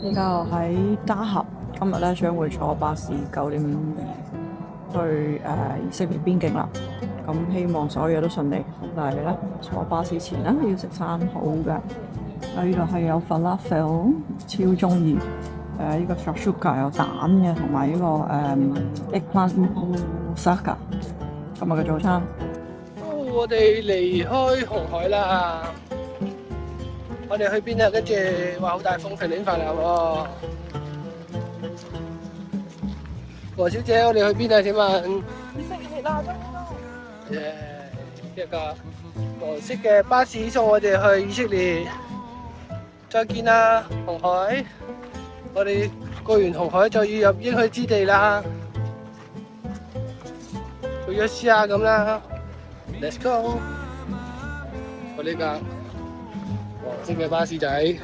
依家我喺加合，今日咧將會坐巴士9:02去以色列邊境啦。咁希望所有嘢都順利，但係咧坐巴士前咧要食餐好嘅。呢度係有 falafel， 超中意。呢個 shakshuka 有蛋嘅，同埋呢個eggplant moussaka。今日嘅早餐。我哋離開紅海啦，我哋去邊啊？跟住話好大風，平頂發流喎。何小姐，我哋去邊啊？請問？以色列啦，終於耶！一架黃色嘅巴士送我哋去以色列。再見啦，紅海！我哋過完紅海就要入應許之地啦。去咗試下咁啦。Let's go！ 我呢架黃色嘅巴士仔，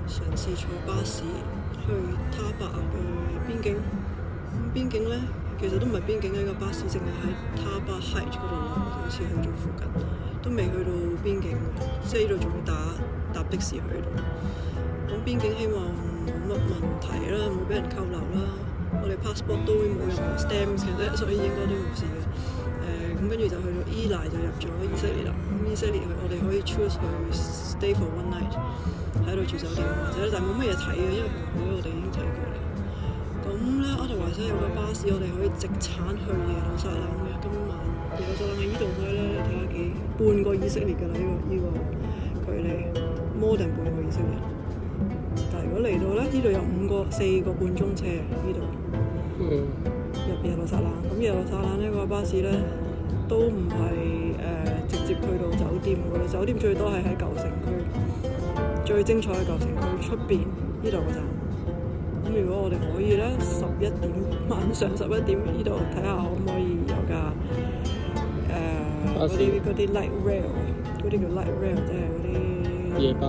嘗試坐巴士去他巴嘅邊境。咁邊境咧，其實都唔係邊境嘅，個巴士淨係喺他巴 Heights 嗰度咯，好似去咗附近，都未去到邊境，即係呢度仲要搭的士去到。咁邊境希望冇乜問題啦，冇俾人扣留啦。我哋 passport 都冇任何 stamps 嘅啫，所以應該都冇事嘅。咁跟住就去到伊賴，就入咗以色列啦。咁以色列我哋可以 choose 去 stay for one night 喺度住酒店，或者但係冇乜嘢睇嘅，因為紅海我哋已經睇過啦。咁咧，阿特懷西有個巴士，我哋可以直鏟去耶路撒冷嘅。今晚耶路撒冷喺依度開咧，你睇下幾半個以色列㗎啦，呢個距離 more than 半個以色列。但係如果嚟到咧，呢度有4個半鐘車呢度。入耶路撒冷。咁耶路撒冷呢個巴士咧都唔係直接去到酒店嘅，酒店最多係喺舊城區，最精彩嘅舊城區出邊呢度個站。咁如果我哋可以咧晚上11點呢度睇下可唔可以有架嗰啲 light rail， 嗰啲叫 light rail， 即係嗰啲夜巴。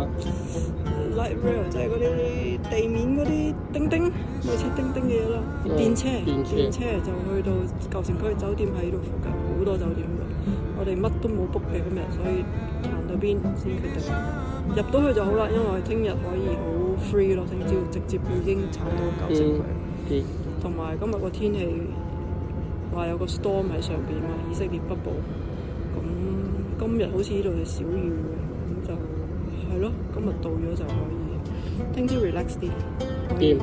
light rail 即係嗰啲地面嗰啲叮叮，類似叮叮嘅嘢啦。電車就去到舊城區，酒店喺度附近，好多酒店嘅。我哋乜都冇 book 嘅今日，所以行到邊先決定。入到去就好啦，因為聽日可以好 free 咯，聽朝直接已經鏟到舊城區。同埋今日個天氣話有個 storm 喺上邊嘛，以色列北部。咁今日好似呢度係小雨嘅，咁就係咯。今日到咗就可以，聽朝 relax 啲。掂。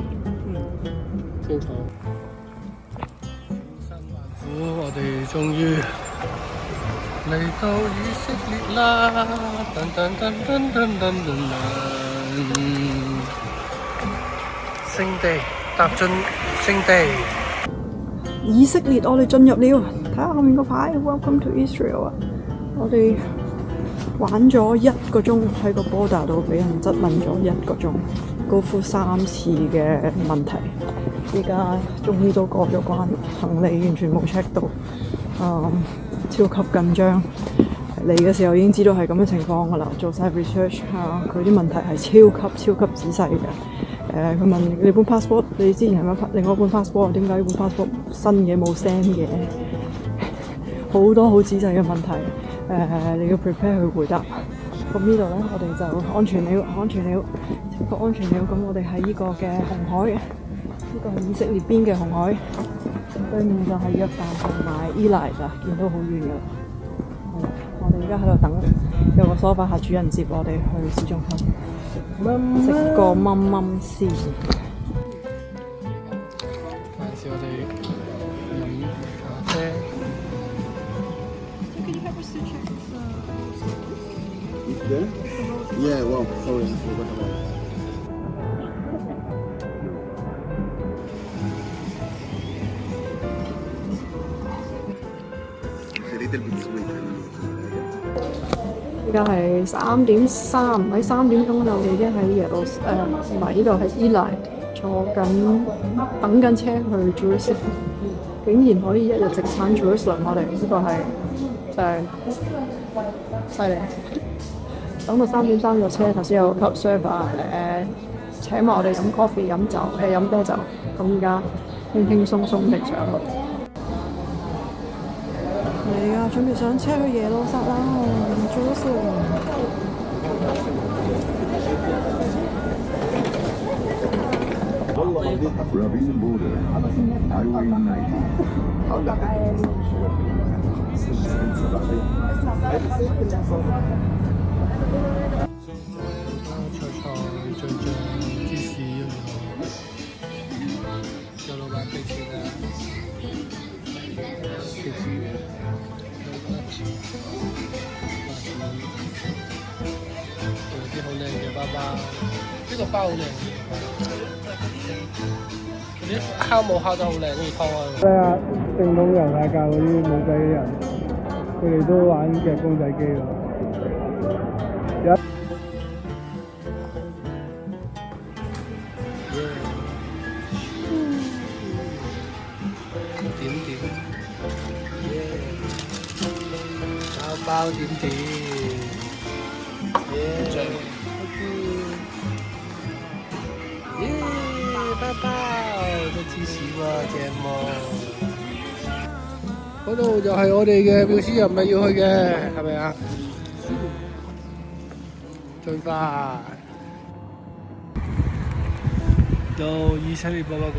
清楚。我哋終於嚟到以色列啦！聖地，踏進聖地。以色列，我哋進入了，睇下後面個牌 ，Welcome to Israel 啊！我哋玩咗1個鐘喺個 border 度，俾人質問咗1個鐘，高呼3次嘅問題。依家終於都過咗關，行李完全冇 check 到，超級緊張。嚟嘅時候已經知道係咁嘅情況㗎啦，做晒 research 佢啲問題係超級仔細嘅。佢問你本 passport， 你之前係咪另外一本 passport？ 點解呢本 passport 新嘅冇 send 嘅？好多好仔細嘅問題，你要 prepare 去回答。咁呢度咧，我哋就安全了，超級安全了。咁我哋喺呢個嘅紅海，呢個係以色列邊嘅紅海，對面就係約旦同埋伊賴咋，見到好遠㗎啦。我哋而家喺度等，有個梳化客主人接我哋去市中心。食個蚊先。嗰陣時我哋飲咖啡。So can you have a sushi? Yeah, well, sorry, I forgot about it. It's a little bit sweet. 而家係3:03，喺3點鐘就已經喺耶路唔係呢度係伊賴坐緊等緊車去 Jerusalem， 竟然可以一日直產 Jerusalem， 我哋呢個係就係犀利。等到3:03個車，頭先有 club server 請埋我哋飲 coffee 飲酒飲啤酒，咁而家輕輕鬆鬆地上路。嚟啊！準備上車去耶路撒冷 Jerusalem。Rabin Border, Highway 啲好靚嘅包包，呢個包好靚，啲烤冇烤得好靚，跟住劏開。睇下正統猶太教嗰啲冇仔嘅人，佢哋都玩夾公仔機咯。點點，包包點點，包包個芝士喎，正喎！嗰度就係我哋嘅表師人咪要去嘅，係咪啊？最快到以色列博物館。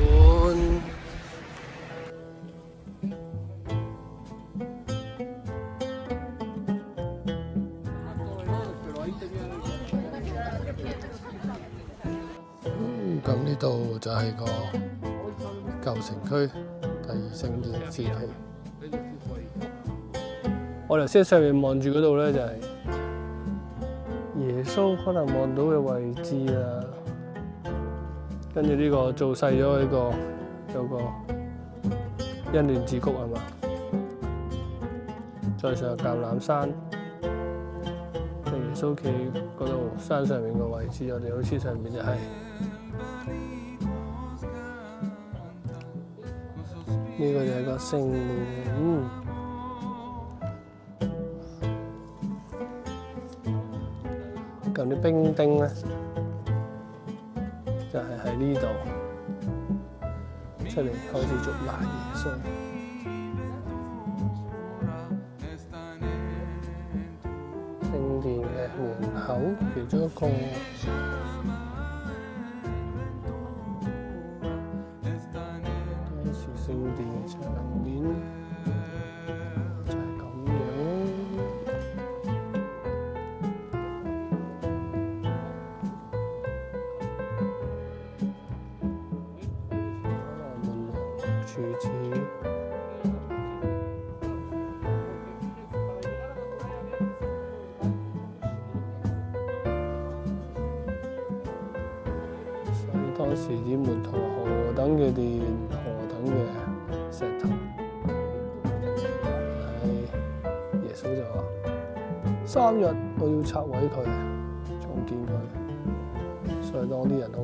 咁呢度就係個舊城區第二聖殿時期。我頭先喺上面望住嗰度咧，就係耶穌可能望到嘅位置啦。跟住呢個做細咗呢個有個欣嫩子谷係嘛？再上橄欖山，就耶穌企嗰度山上面個位置，我哋好似上面就係。呢個就係個聖門，咁啲兵丁咧就係喺呢度出嚟開始捉拿耶穌。聖殿嘅門口其中一個。聖殿場面就係咁樣。門廊柱子，所以當時啲門徒話何等嘅殿，何等嘅石頭，耶穌就話3日我要拆毀佢，重建佢。所以當啲人好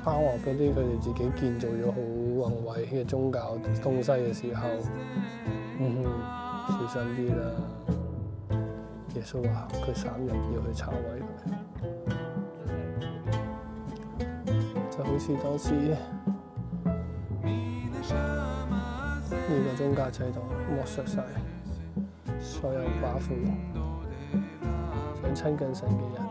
拋話嗰啲佢哋自己建造咗好宏偉嘅宗教東西嘅時候，小心啲啦。耶穌話佢3日要去拆毀佢。就好似當時呢個宗教制度剝削晒所有寡婦想親近神嘅人。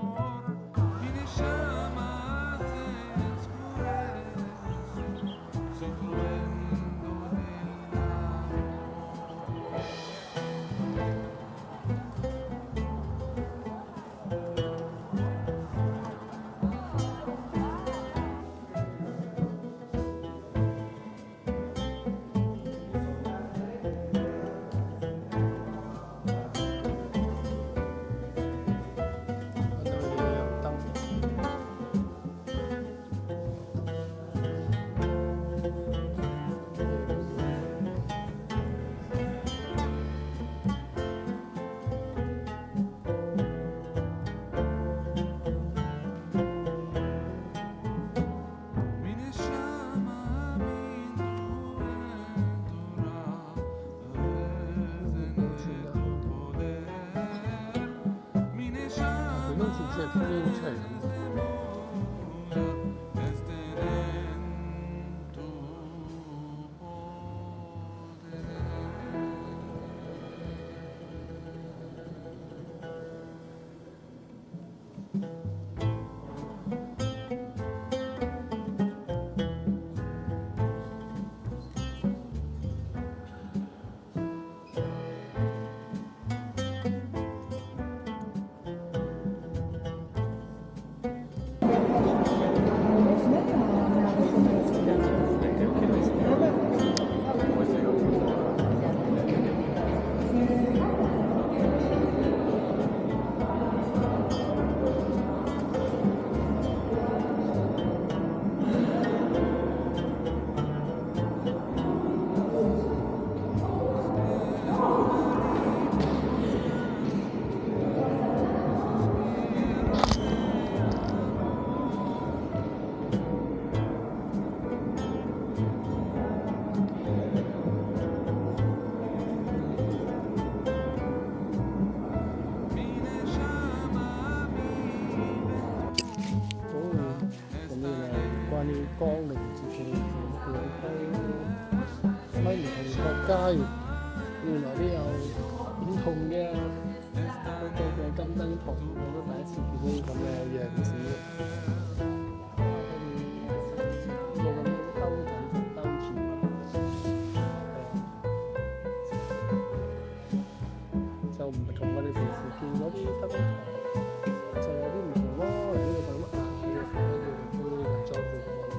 街，原來都有唔同嘅金燈台，我都第一次見到咁嘅樣子。跟住有咁樣兜仔兜住，就唔同我哋平時見嗰啲燈台，就有啲唔同咯。呢個就乜裝飾咁樣。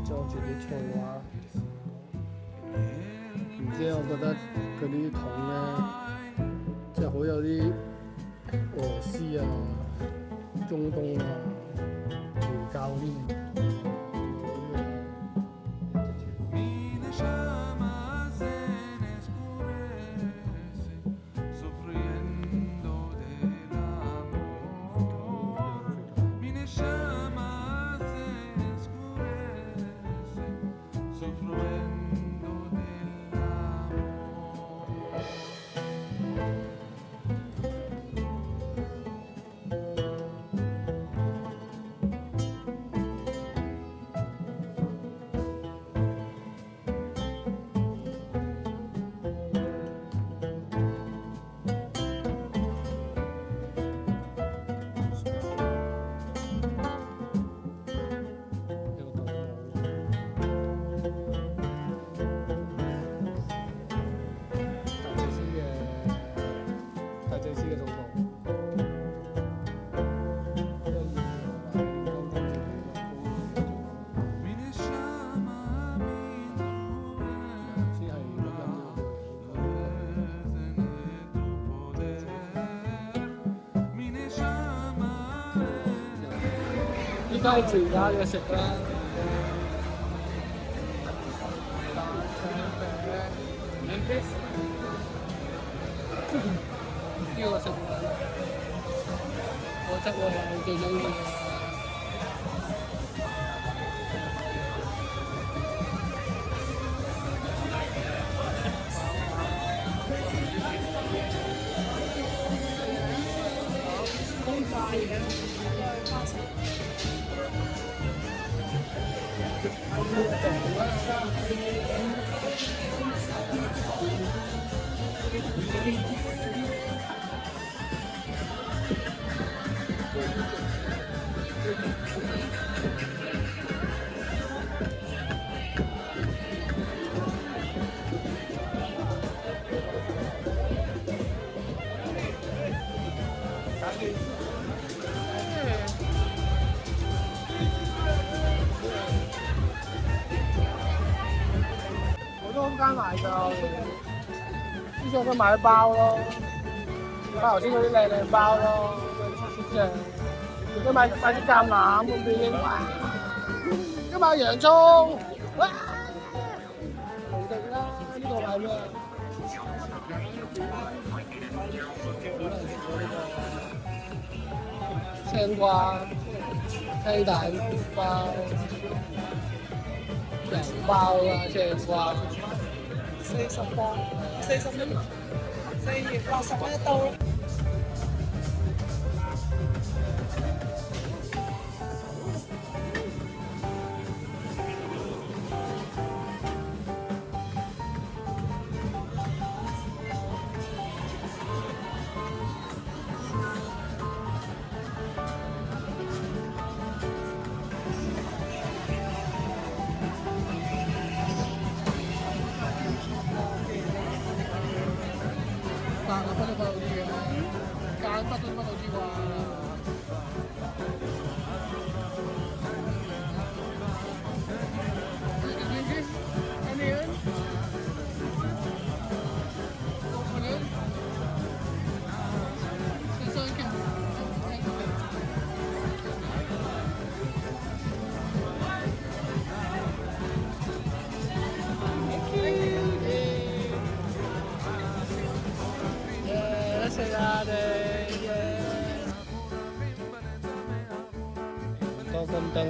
裝住啲菜話，唔知我覺得嗰啲桶咧，即係好有啲俄羅斯啊、中東啊、回教嗰啲。依家係全家嘅食啦。呢個食唔到，我執我最中意嘅。好多間買㗎，呢種都買包咯，買頭先嗰啲靚靚包咯，即係都買啲橄欖咁俾英華，都買洋葱，哇！好食啦！呢個買咩啊？青瓜、雞蛋包、羊包啦，青瓜。40包，40蚊，80蚊一兜。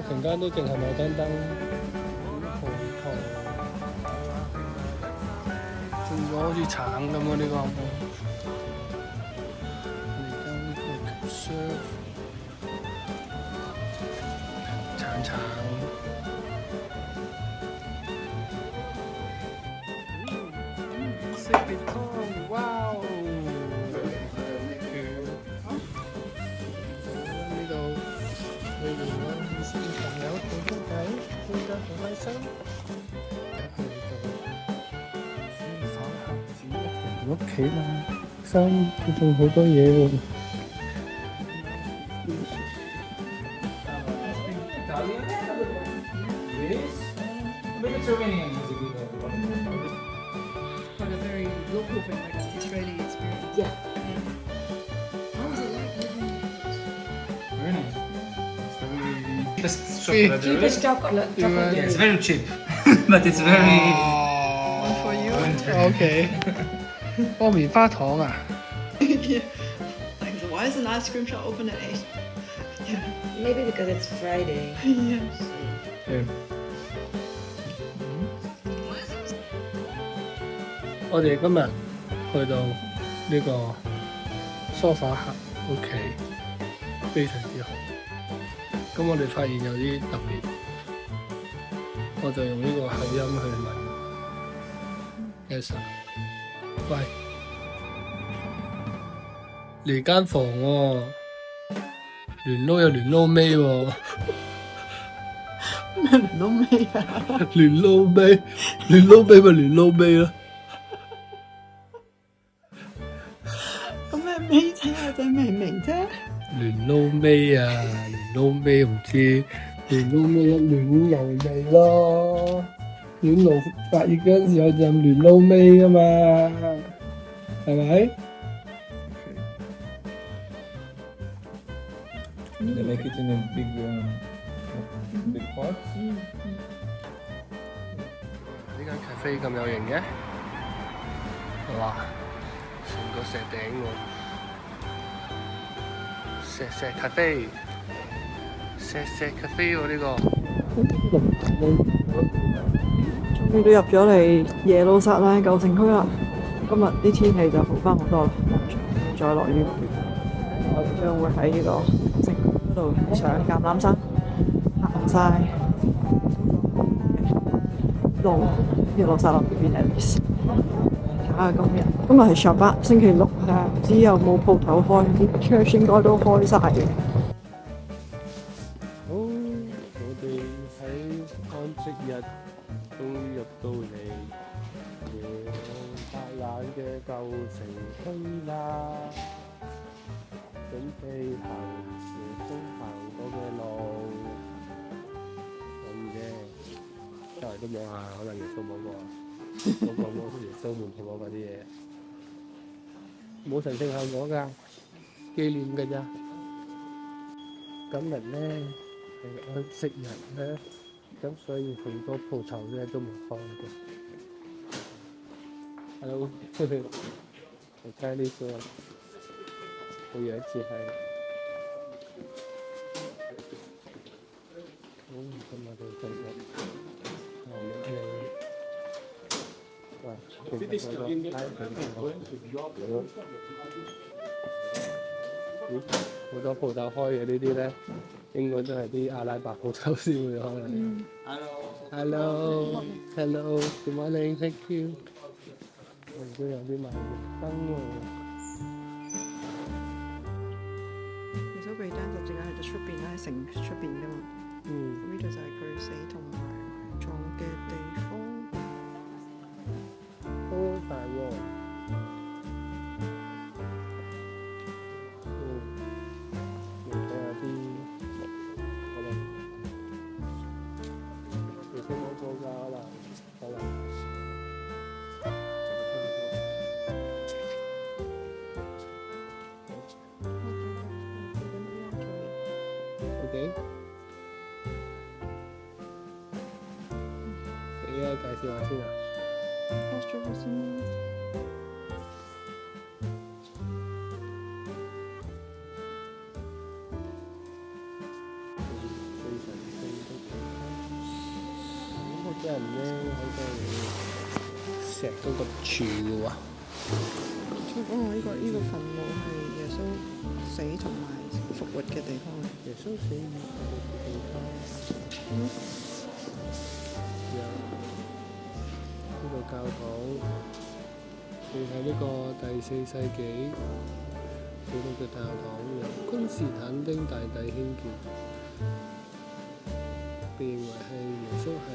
成間都淨係賣燈燈，紅糖，仲有好似橙咁啊！呢個而家呢個 serve 橙。食別湯，哇哦！呢度裏面有小朋友傾傾偈，傾得好開心。屋企啦，生佢仲好多嘢喎。Quite a very local thing, like Israeli experience. Yeah. How was it like living in Very nice. It's the cheapest Cheapest chocolate. Yeah, Yeah, it's very cheap, but it's very. One for you. OK 波棉花糖啊！ Like, so why is an ice cream shop open at 8? Maybe because it's Friday. Yeah. 我哋今日去到呢個梳化客屋企，非常之好。咁我哋發現有啲特別，我就用呢個口音去問 Elsa， 喂，嚟間房喎，亂撈有亂撈尾喎，咩亂撈尾啊？亂撈尾，亂撈尾咪亂撈尾咯。咁咩尾啫？我仔明明啫。亂撈尾啊，亂撈尾唔知，亂撈尾一亂流味咯，亂爐發熱嗰陣時有陣亂撈尾噶嘛，係咪？ They make it in a big pot. 呢間 cafe 咁有型嘅，哇！成個石頂喎，石 cafe， 石 cafe 喎呢個。終於都入咗嚟耶路撒冷舊城區啦！今日啲天氣就好翻好多啦，唔再落雨。我哋將會喺呢個城區嗰度上橄欖山，行晒路耶路撒冷嗰邊 at least。睇下今日係Shabbat星期六，唔知有冇鋪頭開，啲 church 應該都開晒嘅。好，我哋喺安息日終於入到嚟耶路撒冷嘅舊城區啦，準備行耶穌行過嘅路，咁嘅，周圍都望下，可能耶穌冇過，嗰個摩耶穌門口嗰啲嘢，冇神聖效果㗎，紀念㗎咋。今日咧係安息日咧，咁所以好多鋪頭咧都冇開嘅。Hello， 我睇呢個好有一次係，今日到今日，喂，其實好多好多鋪頭開嘅呢啲咧，應該都係啲阿拉伯鋪頭先會開嘅。Hello，Good morning，Thank you。都有啲賣燈喎。耶穌被釘十字架係就出邊咧，喺城出邊噶嘛。呢度就係佢死同埋葬嘅地方。都大喎。睇下啲可能其實冇報價啦，可能。OK。你而家介紹下先啊。開咗先。非常非啲人咧喺度石嗰個柱嘅喎。哦，呢個墳墓係耶穌死同埋復活嘅地方。耶穌死與復活嘅地方。有呢個教堂，你睇呢個第4世紀古老嘅教堂，由君士坦丁大帝興建，被認為係耶穌喺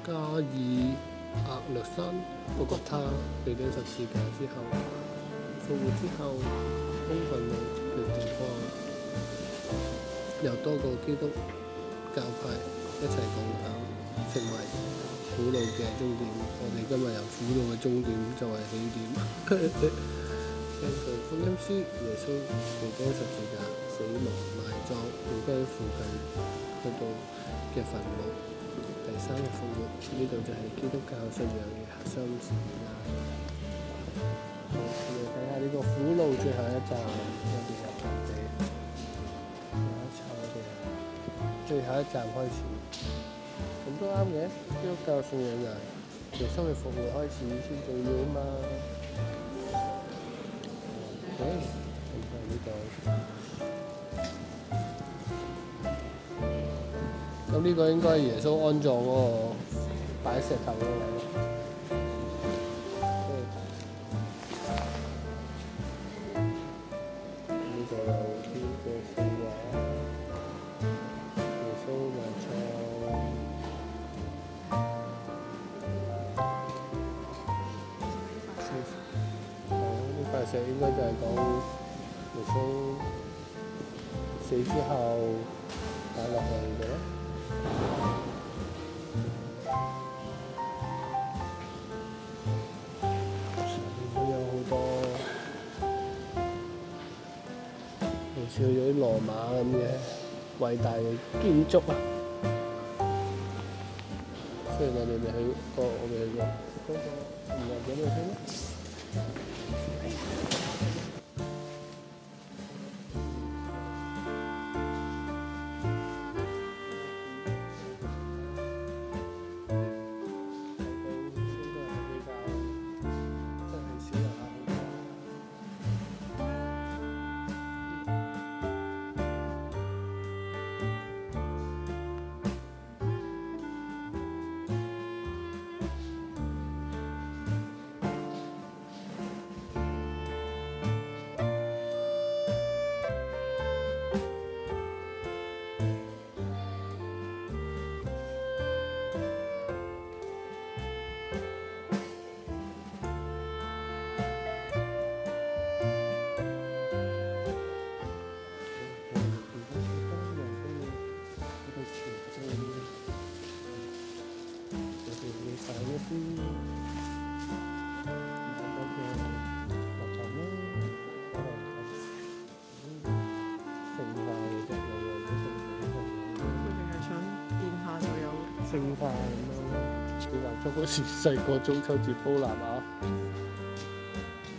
加爾勒山嗰個他被釘十字架之後，復活之後空墳墓嘅地方，由多個基督教派一齊共享，成為古老嘅終點。我哋今日由古老嘅終點作為起點。根據福音書，耶穌被釘十字架、死亡、埋葬，並喺附近嗰度嘅墳墓。第3日復活，呢度就係基督教信仰嘅核心事啦。好，我哋睇下呢個苦路最後一站，我哋入地，最後一站開始，咁都啱嘅。基督教信仰人，耶穌嘅復活開始先重要啊嘛。咁就呢度。咁呢個應該係耶穌安葬嗰個擺石頭嗰個位。呢度有啲嘅聖畫，耶穌埋葬。呢塊石應該就係講耶穌死之後擺落去嘅。好似有啲羅馬咁嘅偉大嘅建築啊！雖然我哋未去過，我未去過嗰個，唔係幾好聽咩？聖飯咁樣，你話中嗰時細個中秋節煲臘鴨，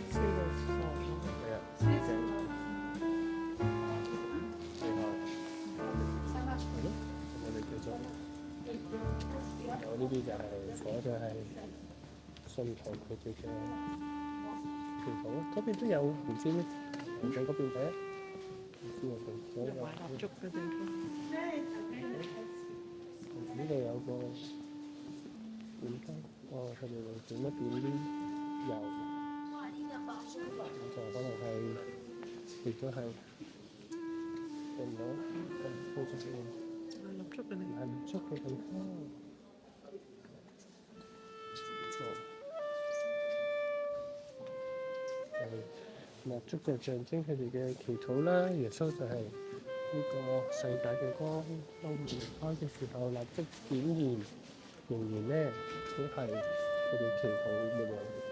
燒到傻咗。係啊，正。最後係咯，我哋叫做有呢啲就係火就係信徒佢哋嘅祈禱咯。嗰邊都有，唔知咩？我喺嗰邊睇啊，唔知我哋所有蠟燭嘅地方。呢度有個點燈，哦，佢哋會點一點啲油，就可能係，亦都係見唔到，好似係蠟燭嘅地方，蠟燭嘅地方。蠟燭就象徵佢哋嘅祈禱啦，耶穌就係呢個世界嘅光，當離開嘅時候，蠟燭點燃，仍然咧都係佢哋祈禱嘅樣，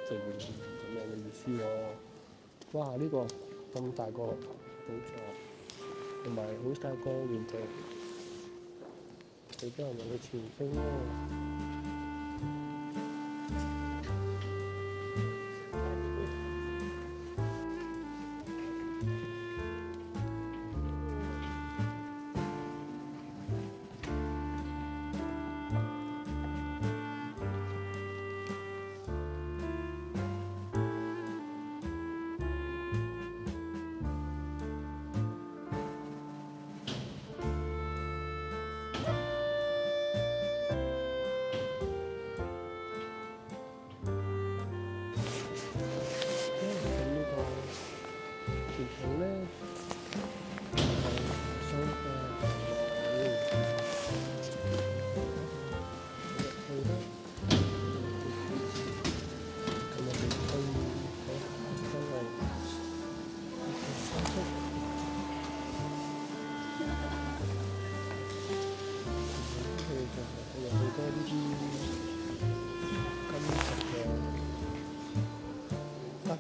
仍然咁樣嘅意思喎。哇！呢個咁大個寶座，同埋好大個圓頂，好多人去朝聖咯。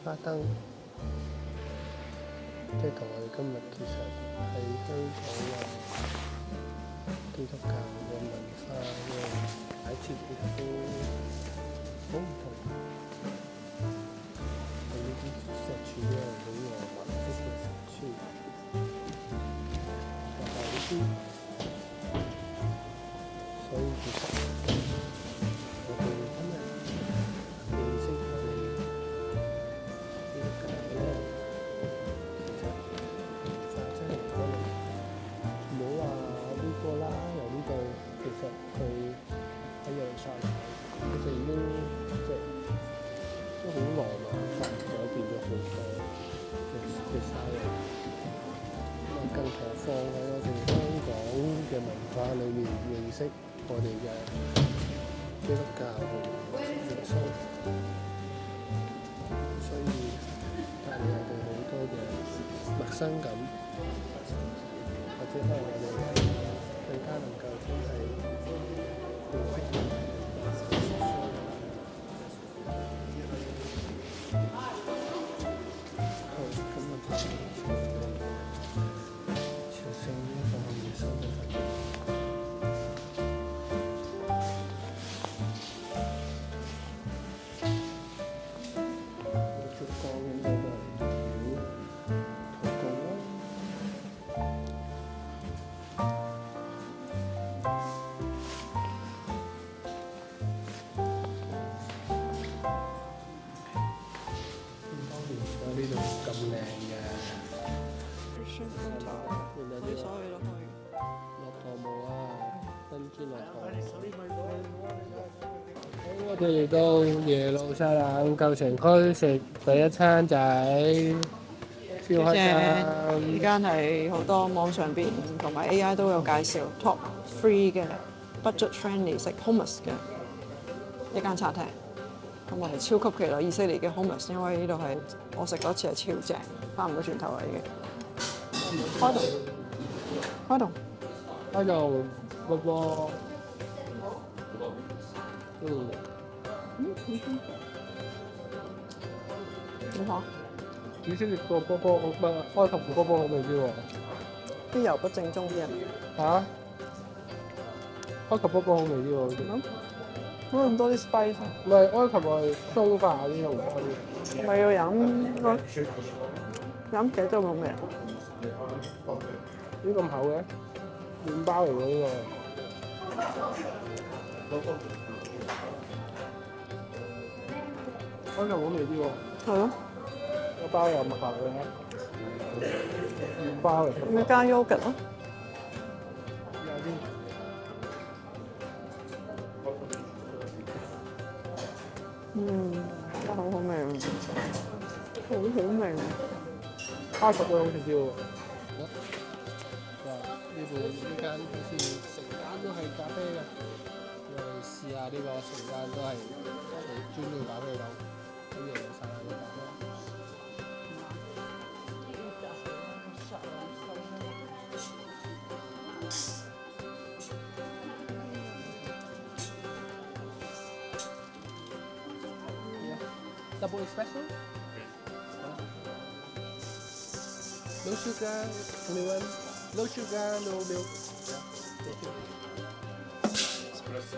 花燈，即係同我哋今日其實喺香港基督教嘅文化嘅擺設其實都好唔同。佢呢啲石柱都係好羅馬式嘅石柱，但係呢啲，所以其實我哋今日認識我哋基督教咧，其實文化真係唔多。唔好話呢個啦，由呢度其實佢喺耶路撒冷，其實已經即係都好羅馬化，改變咗好多嘅 style。更何況喺我哋香港嘅文化裏面認識我哋嘅基督教耶穌，所以帶嚟我哋好多嘅陌生感。或者可能我哋更加能夠真係認識到咁我哋朝聖呢個耶穌嘅佛教。逐個嘅嗰個廟禱告啦。呢度咁靚嘅，順風頭，可以所有嘢都可以。駱駝帽啊，珍珠駱駝。好，我哋嚟到耶路撒冷舊城區食第一餐仔，超開心。呢間係好多網上邊同埋 AI 都有介紹 top 3嘅 budget friendly 食 hummus 嘅一間餐廳。咁我係超級期待以色列嘅 hummus，因為呢度係我食嗰次係超正，翻唔到轉頭啦已經。開動，開動，開動，波波。點講？以色列個波波，唔係埃及個波波好味啲喎。啲油不正宗啲人。嚇？埃及波波好味啲喎。可能多啲 spice。唔係埃及係鬆化啲用多啲。咪要飲幾多冇味？呢咁厚嘅麵包嚟㗎呢個。埃及好味啲喎。係咯。個包又唔厚嘅，麵包嚟。咁加 yogurt 咯。有啲。真係好好味啊！好好味啊！埃及都好食啲喎。呢間好似成間都係咖啡嘅，我哋試下呢個成間都係專做咖啡樓，好耶路撒冷嘅咖啡。Double espresso? No sugar, only one. No sugar, no milk. Espresso.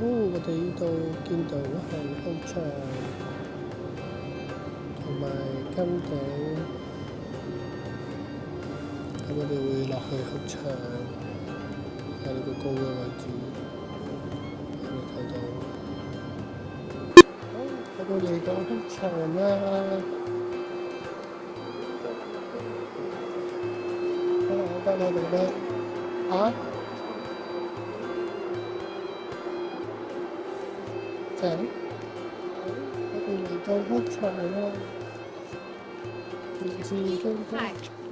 我哋呢度見到係屋牆同埋金頂，咁我哋會落去屋牆喺呢個高嘅位置，我哋睇到。好，我哋嚟到屋牆啦。得我哋咧嚇？仔，我哋嚟到屋牆啦。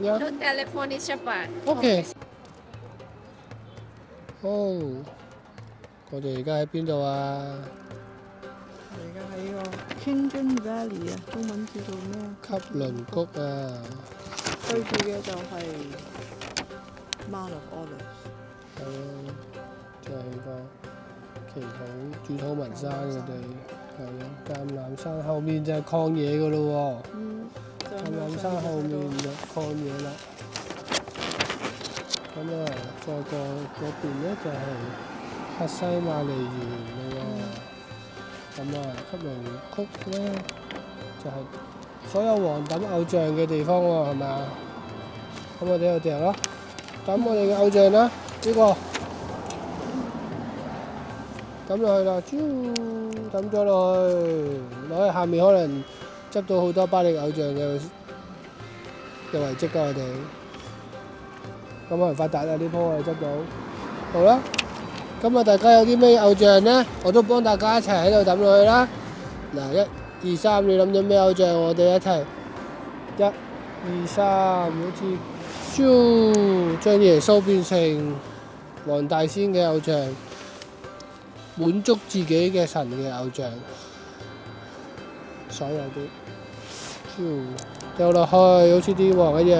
No telephone is Japan. OK。哦，我哋而家喺邊度啊？而家喺個 Kingdom Valley 啊，中文叫做咩？汲倫谷啊！對住嘅就係 Mount of Olives。係啊，就係個祈禱主禱文山嗰地，係啊，橄欖山後面就係曠野噶咯喎。橄欖山後面就曠野啦。咁啊，再過嗰邊咧就係客西馬尼園咯喎。咁啊，汲倫谷咧就係所有黃疸偶像嘅地方喎，係咪啊？咁我哋就掉咯，抌我哋嘅偶像啦，呢個抌落去啦，抌咗落去，攞去下面可能執到好多巴力偶像嘅遺跡㗎，我哋咁可能發達啦，呢鋪我哋執到，好啦，咁啊大家有啲咩偶像咧，我都幫大家一齊喺度抌落去啦。嗱，1、2、3，你諗咗咩偶像？我哋一齊1、2、3，好似將耶穌變成黃大仙嘅偶像，滿足自己嘅神嘅偶像，所有啲掉落去，好似啲王一樣，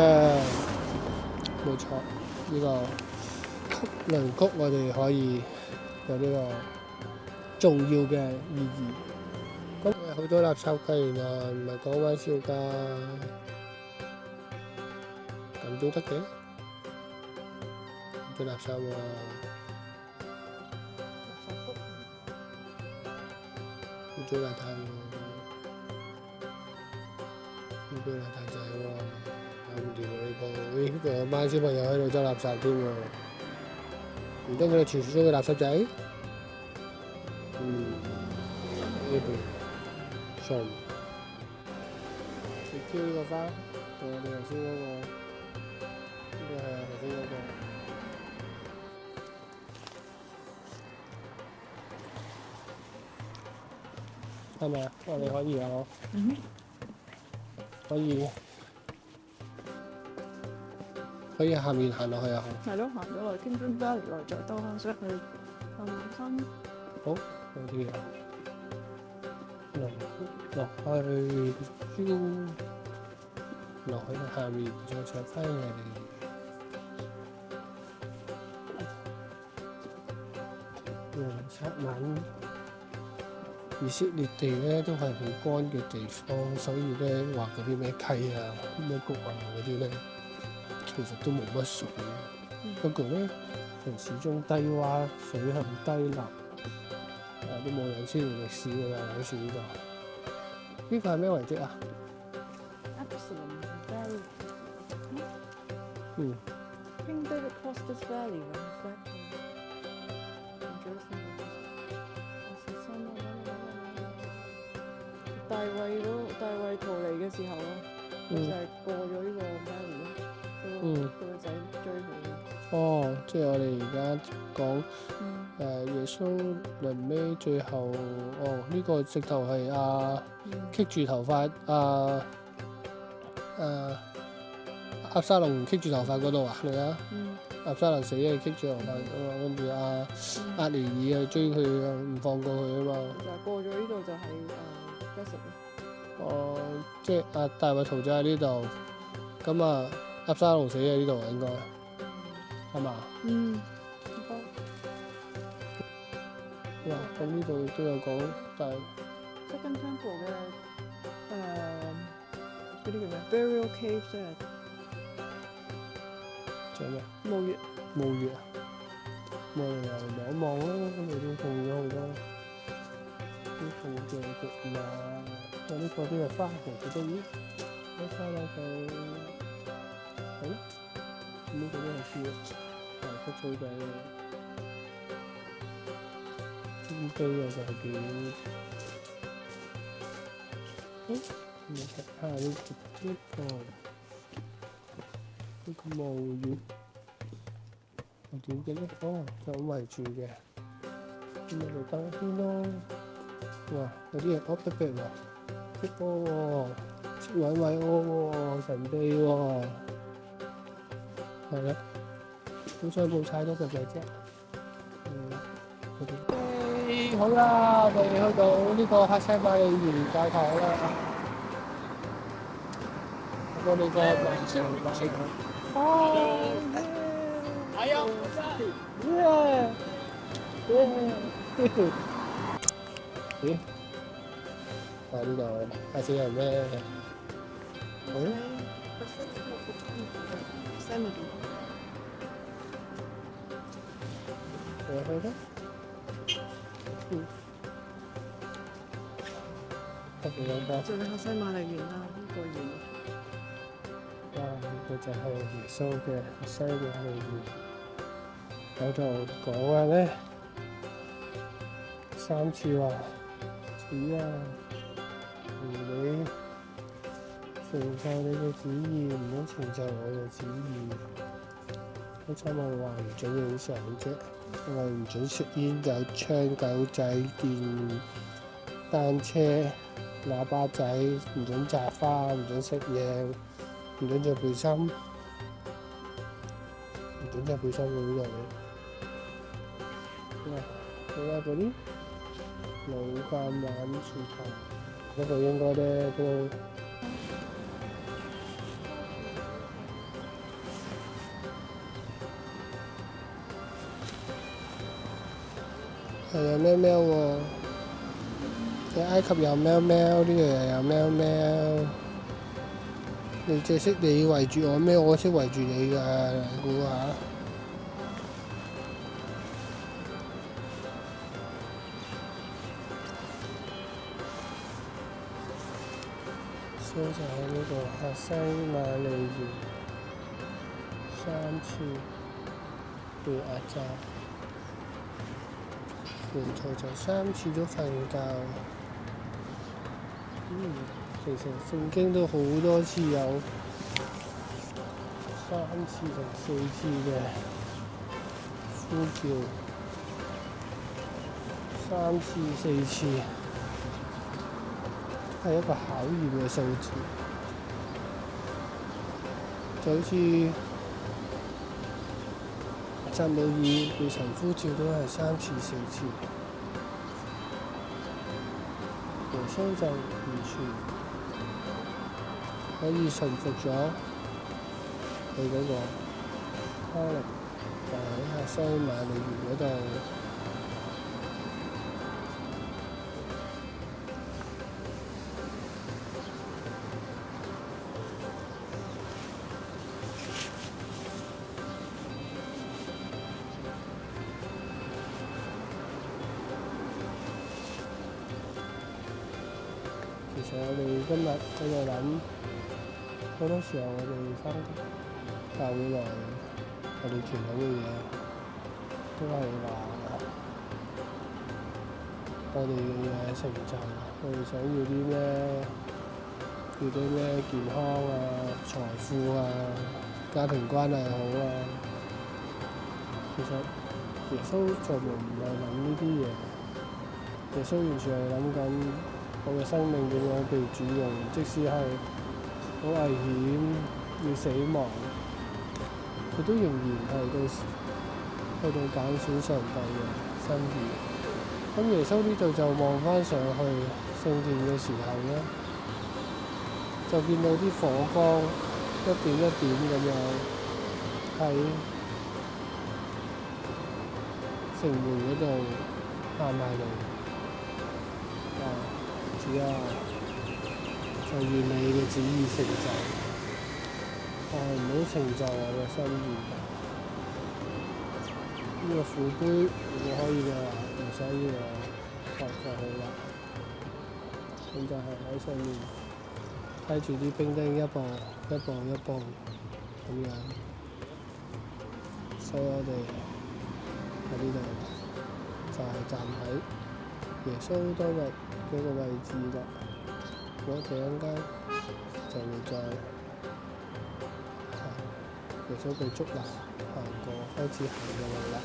冇錯。呢個汲倫谷我哋可以有呢個重要嘅意義。咁好多垃圾㗎，原來唔係講玩笑㗎。咁都得嘅，好多垃圾喎。好多邋遢喎，好多邋遢仔喎，搞唔掂喎呢鋪。咦，仲有班小朋友喺度執垃圾添喎，唔通佢哋傳説中嘅垃圾仔？呢邊上食 Q 呢個花，同我哋頭先嗰個，呢個係頭先嗰個。係咪啊？我哋可以啊，可以下面行落去啊！係咯，行咗落 Kingdom Valley 來再兜翻出去橄欖山。好，有啲啊，落去，落去下面再上翻嚟。7晚。以色列地咧都係好乾嘅地方，所以咧話嗰啲咩溪啊、咩谷啊嗰啲咧，其實都冇乜水。不過咧，城市中低洼，水係低流，都冇2000年歷史㗎啦，好似呢個。呢個係咩遺跡啊？ Absalom Valley。嗯。King David crossed this valley when he fled from Jerusalem. 大衛逃離嘅時候咯，就係過咗呢個 valley 咯，佢個仔追佢。哦，即係我哋而家講耶穌臨尾最後，呢個直頭係棘住頭髮押沙龍棘住頭髮嗰度啊，你啊？押沙龍死咗，棘住頭髮啊，跟住押尼爾追佢唔放過佢啊嘛。就係過咗呢度就係即係大衛逃咗喺呢度，咁押沙龍死喺呢度啊，應該係嘛？哇！咁呢度都有講，但係 Second Temple 嘅嗰啲叫咩 ？Burial Cave 即係咩？墓穴。墓穴啊！我哋又望一望啦，咁你都種咗好多啲好嘅植物，有呢個都係花紅嘅啫，咦？啲花兩嚿，好，呢個都係樹，出草仔嘅，天機啊就係幾，你睇下呢個毛葉。點嘅咧？哦，就咁圍住嘅，咁咪就等先咯。哇！有啲人屙屁屁喎，識屙喎，識揾位屙喎，神秘喎。係啦，好彩冇踩到佢嘅啫。好啦，我哋去到呢個客西馬尼園教堂啦。我哋個民情咦？呢度下次係咩？好。我去啦。就係客西馬尼園啦，呢個園。呢個就係耶穌嘅客西馬尼園。喺度講話咧，3次話：主啊，求你成就你嘅旨意，唔好成就我嘅旨意。剛才我話唔準影相啫，因為唔準食煙、有槍、狗仔、電單車、喇叭仔，唔準摘花，唔準食嘢，唔準着背心，唔準着背心嗰啲嘢。睇下嗰啲老橄欖樹頭，不過應該咧都係有喵喵喎，喺埃及有喵喵，呢度又有喵喵。你最識你圍住我咩？我識圍住你㗎，你估下？所以就喺呢個客西馬尼園3次被壓榨，然後就3次都瞓覺。其實聖經都好多次有3次同4次嘅呼叫，3次4次。係一個考驗嘅數字，就好似撒母耳被神呼召都係3次4次，耶穌就完全可以順服咗佢嗰個可能，就喺客西馬尼園嗰度。其實我哋今日喺度諗，好多時候我哋翻教會來，我哋傳統嘅嘢都係話我哋嘅成就，我哋想要啲咩？要啲咩健康啊、財富啊、家庭關係好啊。其實耶穌就唔係諗呢啲嘢，耶穌完全係諗緊我嘅生命點樣被主用，即使係好危險要死亡，佢都仍然係去到揀選上帝嘅心意。咁耶穌呢度就望翻上去聖殿嘅時候咧，就見到啲火光一點一點咁樣喺城門嗰度行埋嚟。主啊，就願你嘅旨意成就，但係唔好成就我嘅心意。呢個父杯，如果可以嘅話，唔使呢個殼就好啦。咁就係喺上面睇住啲冰丁一步一步一步咁樣，所以我哋喺呢度就係站喺耶穌當日嗰個位置啦。我哋陣間就會再耶穌被捉拿行過開始行嘅路啦。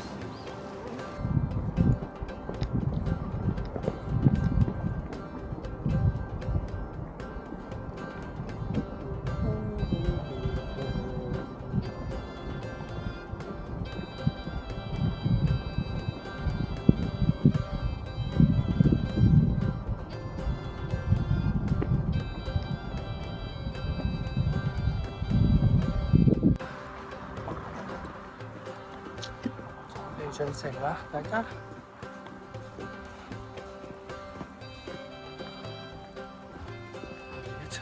進城啦，大家一齊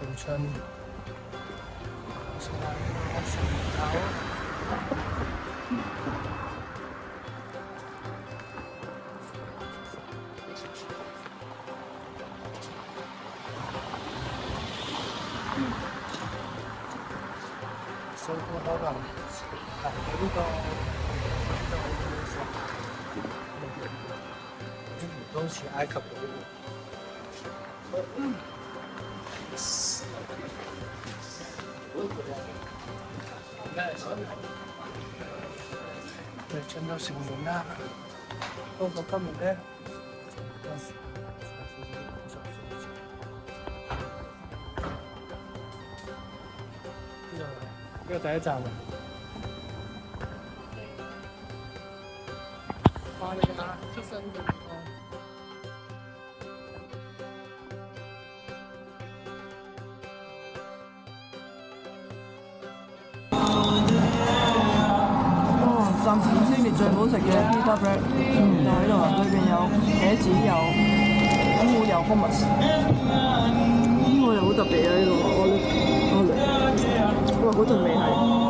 去進城口。所以可能行到呢個都似埃及嗰啲。進到城門啦，不過今日咧，呢個第一站啊！哇！你啊，出身嘅地方。暫時以色列最好食嘅 pita bread，就喺度啊！裏邊有茄子，有咁會有 hummus，呢個又好特別啊！呢個olive，哇！嗰陣味係〜